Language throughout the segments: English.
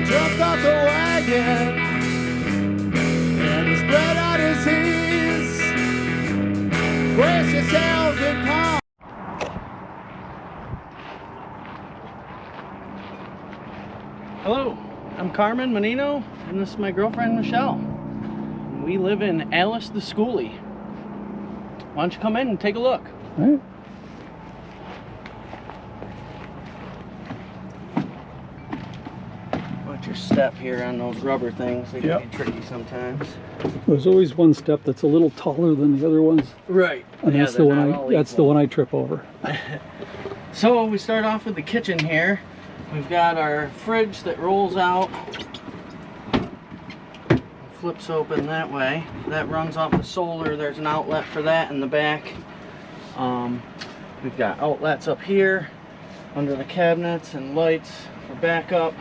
jumped off the wagon and he spread out his hands. Brace yourselves and calm. Hello, I'm Carmen Menino, and this is my girlfriend Michelle. We live in Alice the Skoolie. Why don't you come in and take a look? All right. Watch your step here on those rubber things. They can Yep. be tricky sometimes. There's always one step that's a little taller than the other ones, Right. and that's the one I trip over. So we start off with the kitchen here. We've got our fridge that rolls out, flips open that way. That runs off the solar. There's an outlet for that in the back. We've got outlets up here under the cabinets and lights for backup.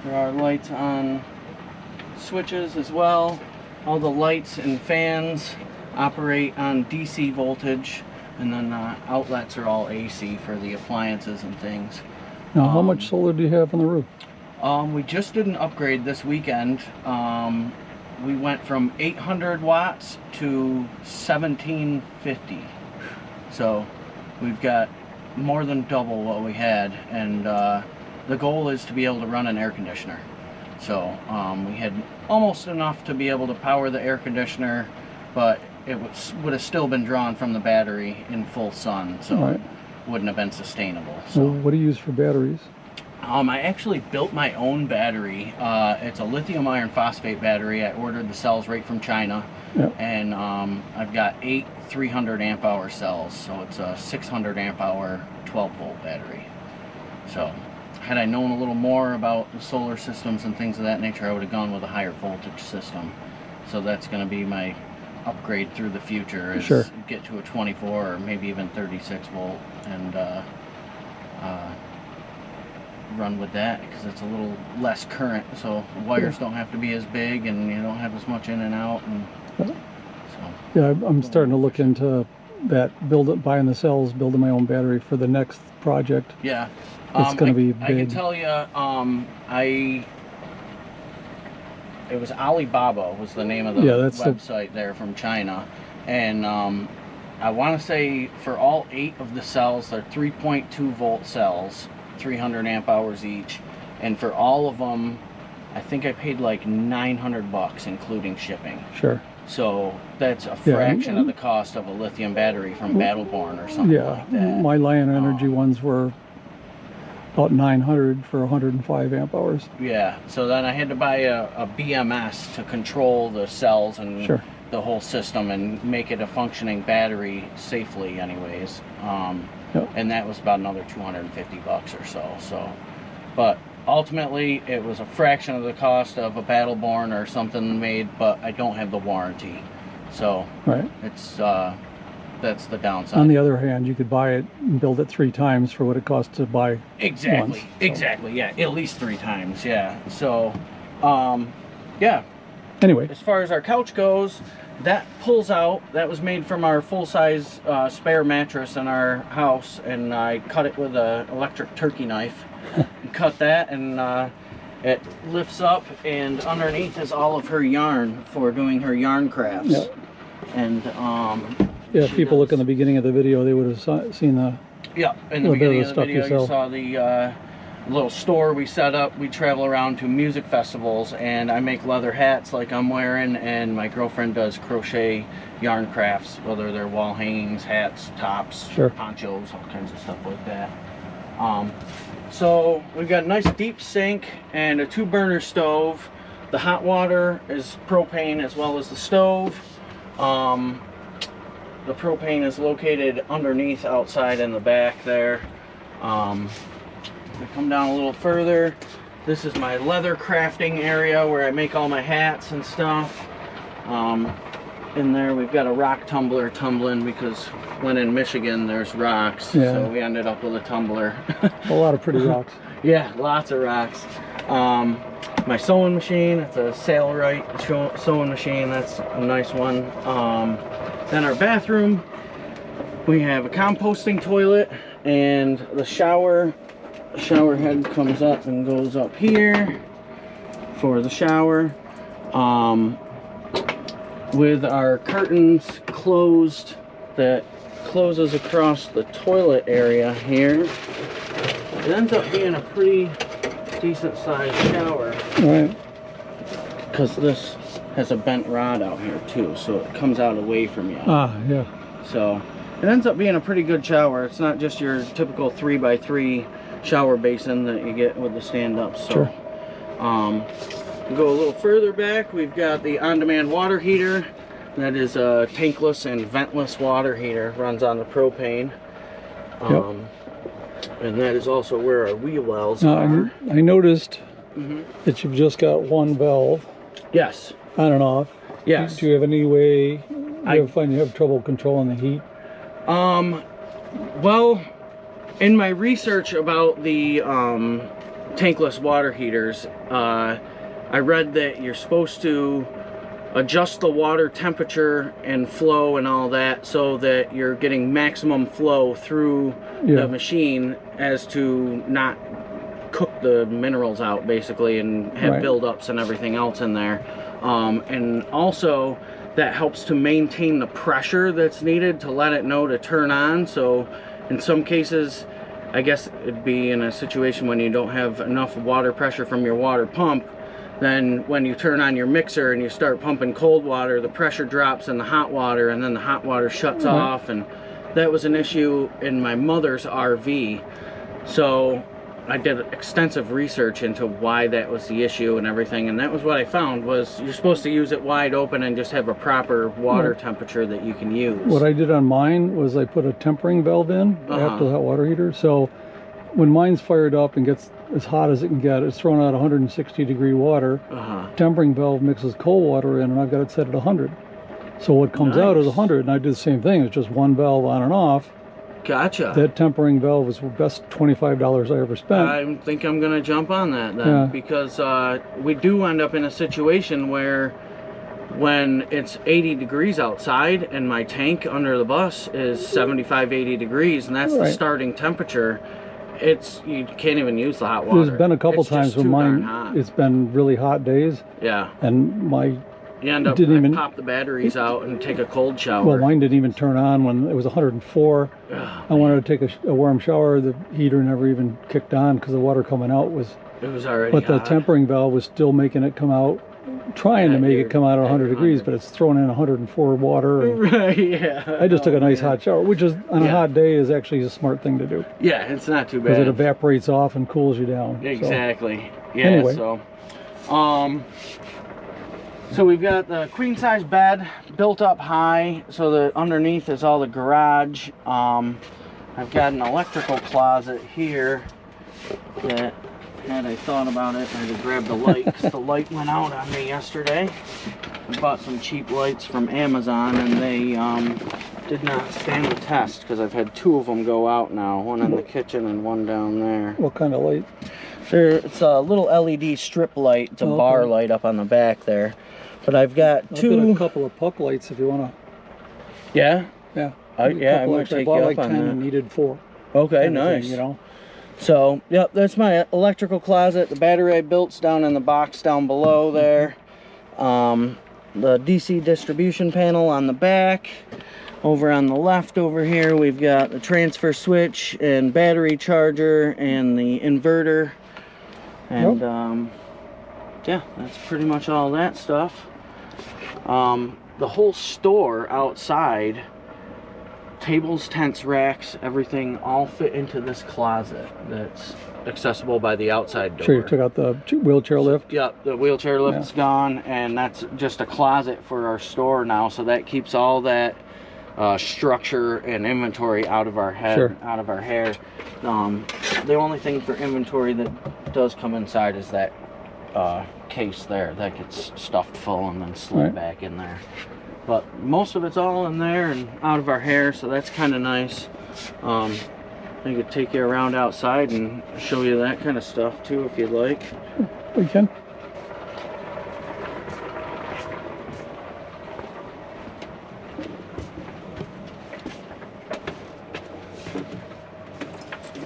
There are lights on switches as well. All the lights and fans operate on DC voltage, and then outlets are all AC for the appliances and things. Now, how much solar do you have on the roof? We just did an upgrade this weekend. We went from 800 watts to 1750. So we've got more than double what we had, and the goal is to be able to run an air conditioner. So we had almost enough to be able to power the air conditioner, but it would have still been drawn from the battery in full sun, so Right. wouldn't have been sustainable. So what do you use for batteries? I actually built my own battery. It's a lithium iron phosphate battery. I ordered the cells right from China. Yep. And I've got 8 300 amp hour cells, so it's a 600 amp hour 12 volt battery. So had I known a little more about the solar systems and things of that nature, I would have gone with a higher voltage system. So that's going to be my upgrade through the future, is Sure. get to a 24 or maybe even 36 volt and run with that, because it's a little less current, so wires don't have to be as big and you don't have as much in and out, and so Yeah, I'm starting to look into that, buying the cells, building my own battery for the next project. yeah. It's going to be big. I can tell you, it was Alibaba was the name of the website there from China, and I want to say for all 8 of the cells, they're 3.2 volt cells, 300 amp hours each, and for all of them, I think I paid like $900 including shipping. Sure. So that's a fraction of the cost of a lithium battery from Battleborn or something like that. Yeah, my Lion Energy ones were about 900 for 105 amp hours. Yeah, so then I had to buy a BMS to control the cells and Sure. the whole system and make it a functioning battery safely anyways. Yep. And that was about another $250 or so. So, but ultimately it was a fraction of the cost of a Battleborn or something made, but I don't have the warranty. So Right. it's that's the downside. On the other hand, you could buy it and build it 3 times for what it costs to buy Exactly. once, so. Exactly. Yeah, at least 3 times. Yeah. So, yeah. Anyway, As far as our couch goes, that pulls out. That was made from our full-size spare mattress in our house, and I cut it with an electric turkey knife. And cut that, and it lifts up, and underneath is all of her yarn for doing her yarn crafts. Yep. And yeah, if people look in the beginning of the video, they would have seen the yeah, in the little bit beginning of of the the stuff video, you you sell. saw the little store we set up. We travel around to music festivals, and I make leather hats like I'm wearing, and my girlfriend does crochet yarn crafts, whether they're wall hangings, hats, tops, Sure. ponchos, all kinds of stuff like that. So we've got a nice deep sink and a 2-burner stove. The hot water is propane as well as the stove. The propane is located underneath, outside in the back there. If we come down a little further, this is my leather crafting area where I make all my hats and stuff. In there we've got a rock tumbler tumbling, because when in Michigan there's rocks, Yeah. so we ended up with a tumbler. a lot of pretty rocks. Yeah, lots of rocks. My sewing machine, it's a Sailrite sewing machine, that's a nice one. Then our bathroom, we have a composting toilet, and the shower head comes up and goes up here. for the shower. With our curtains closed, that closes across the toilet area here, it ends up being a pretty decent sized shower. Right. Because this has a bent rod out here too, so it comes out away from you. Ah, yeah. So it ends up being a pretty good shower. It's not just your typical 3x3 shower basin that you get with the stand-up. So, Sure. We go a little further back. We've got the on-demand water heater. That is a tankless and ventless water heater. Runs on the propane. And that is also where our wheel wells are. I noticed that you've just got one valve. Yes. On and off. Yes. Do you have any way? You find you have trouble controlling the heat? Well, in my research about the tankless water heaters, I read that you're supposed to adjust the water temperature and flow and all that so that you're getting maximum flow through the machine as to not cook the minerals out basically and have buildups and everything else in there. And also that helps to maintain the pressure that's needed to let it know to turn on. So in some cases, I guess it'd be in a situation when you don't have enough water pressure from your water pump, then when you turn on your mixer and you start pumping cold water, the pressure drops in the hot water and then the hot water shuts off. And that was an issue in my mother's RV. So I did extensive research into why that was the issue and everything, and that was what I found was you're supposed to use it wide open and just have a proper water temperature that you can use. What I did on mine was I put a tempering valve in after the hot water heater. So when mine's fired up and gets as hot as it can get, it's throwing out 160 degree water. Tempering valve mixes cold water in, and I've got it set at 100. So what comes out is 100, and I did the same thing. It's just one valve on and off. Gotcha. That tempering valve was the best $25 I ever spent. I think I'm going to jump on that then, because we do end up in a situation where when it's 80 degrees outside and my tank under the bus is 75, 80 degrees, and that's the starting temperature, you can't even use the hot water. There's been a couple times when mine, it's been really hot days. Yeah. And you end up pop the batteries out and take a cold shower. Well, mine didn't even turn on when it was 104. I wanted to take a warm shower. The heater never even kicked on because the water coming out was already But hot. the tempering valve was still making it come out, trying to make it come out at 100 degrees, but it's throwing in 104 water. And I just took a nice hot shower, which is on a hot day is actually a smart thing to do. Yeah, it's not too bad. Because it evaporates off and cools you down. Exactly. So. Yeah, anyway. So we've got the queen size bed built up high, so that underneath is all the garage. I've got an electrical closet here that, had I thought about it, I'd have grabbed the light, because the light went out on me yesterday. I bought some cheap lights from Amazon, and they did not stand the test, because I've had two of them go out now, one in the kitchen and one down there. What kind of light? It's a little LED strip light. It's a bar light up on the back there. But I've got a couple of puck lights if you want to. Yeah? Yeah. I'm going to take you up on that. I needed 4. Okay, nice. Thing, you know? So, yep, that's my electrical closet. The battery I built's down in the box down below there. The DC distribution panel on the back. Over on the left over here, we've got the transfer switch and battery charger and the inverter. And, yeah, that's pretty much all that stuff. The whole store outside, tables, tents, racks, everything all fit into this closet that's accessible by the outside door. Sure, you took out the wheelchair lift? Yeah, the wheelchair lift's gone, and that's just a closet for our store now, so that keeps all that structure and inventory out of our head, out of our hair. The only thing for inventory that does come inside is that case there that gets stuffed full and then slid back in there. But most of it's all in there and out of our hair, so that's kind of nice. I could take you around outside and show you that kind of stuff too if you'd like. We can.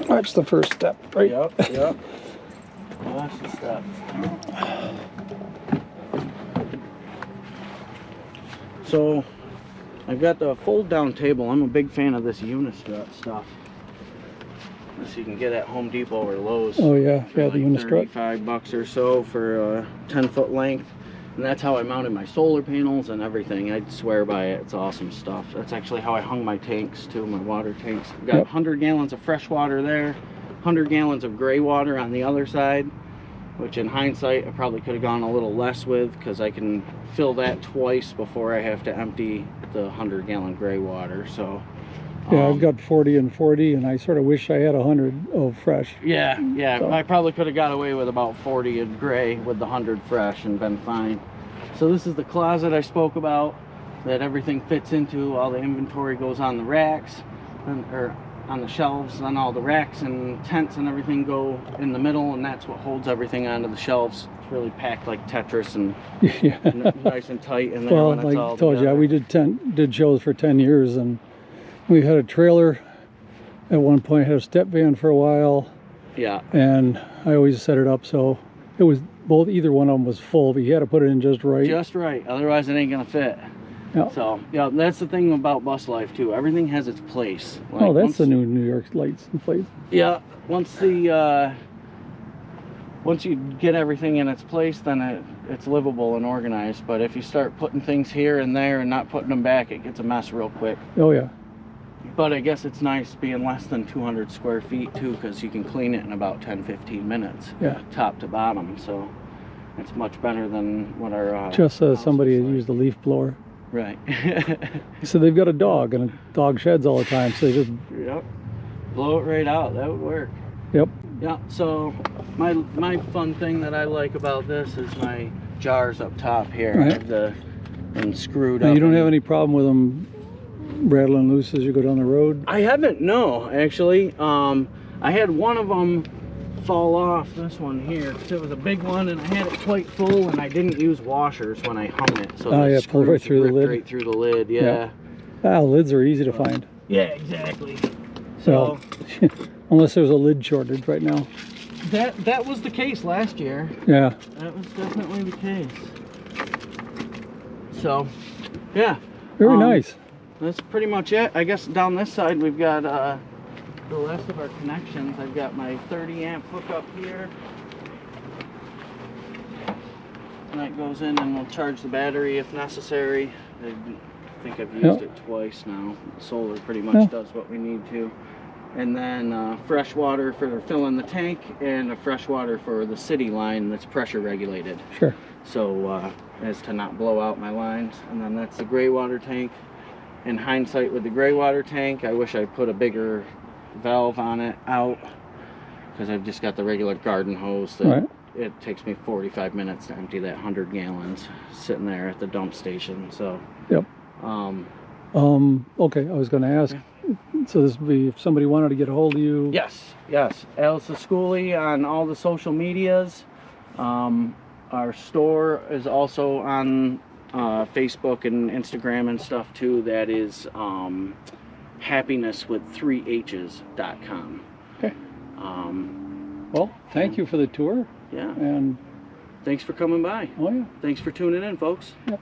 That's the first step, right? Yep, yep. Well, that's the step. So I've got the fold down table. I'm a big fan of this Unistrut stuff. This you can get at Home Depot or Lowe's. Oh yeah, for yeah, like the Unistrut. $35 or so for a 10-foot length. And that's how I mounted my solar panels and everything. I swear by it. It's awesome stuff. That's actually how I hung my tanks too, my water tanks. Got 100 gallons of fresh water there, 100 gallons of gray water on the other side, which in hindsight I probably could have gone a little less with, because I can fill that twice before I have to empty the 100-gallon gray water. So yeah, I've got 40 and 40, and I sort of wish I had 100 of fresh. yeah, So. I probably could have got away with about 40 of gray with the 100 fresh and been fine. So this is the closet I spoke about that everything fits into. All the inventory goes on the racks, or on the shelves, and all the racks and tents and everything go in the middle, and that's what holds everything onto the shelves. It's really packed like Tetris and Yeah. nice and tight in there. Well, when it's like all I told you, together. we did shows for 10 years, and we had a trailer. At one point, had a step van for a while, Yeah, and I always set it up so it was both. Either one of them was full, but you had to put it in just right. just right. Otherwise, it ain't gonna fit. Yeah. So yeah, that's the thing about bus life too. Everything has its place. Like, Oh, that's once- the new New York lights and plates. Yeah, once you get everything in its place, then it's livable and organized. But if you start putting things here and there and not putting them back, it gets a mess real quick. Oh yeah. But I guess it's nice being less than 200 square feet too, because you can clean it in about 10-15 minutes, Yeah. top to bottom. So it's much better than what our Just house somebody is had like. used a leaf blower. Right. So they've got a dog, and a dog sheds all the time, so they just Yep. Blow it right out. That would work. yep. Yeah, so my fun thing that I like about this is my jars up top here. Right. I have them screwed Now, up. you don't and- have any problem with them rattling loose as you go down the road? I haven't, no, actually. I had one of them fall off, this one here, 'cause it was a big one, and I had it quite full, and I didn't use washers when I hung it. So Oh, the yeah, pull right screws through the ripped lid. Right through the lid, yeah. Ah, lids are easy to find. Yeah, exactly. So Well, unless there's a lid shortage right now. that was the case last year. Yeah. That was definitely the case. So, yeah. Very nice. That's pretty much it. I guess down this side we've got the rest of our connections. I've got my 30 amp hookup here. And that goes in and we'll charge the battery if necessary. I think I've used it twice now. Solar pretty much does what we need to. And then fresh water for filling the tank, and a fresh water for the city line that's pressure regulated. Sure. So as to not blow out my lines. And then that's the gray water tank. In hindsight, with the gray water tank, I wish I put a bigger valve on it out, because I've just got the regular garden hose that Right. it takes me 45 minutes to empty that 100 gallons sitting there at the dump station. So Yep. Okay, I was going to ask. So this would be if somebody wanted to get a hold of you. yes, Alice Skoolie on all the social medias. Our store is also on Facebook and Instagram and stuff too. That is happinesswith3h's.com. Okay. Well, thank you for the tour. Yeah, And thanks for coming by. oh yeah. Thanks for tuning in, folks. Yep.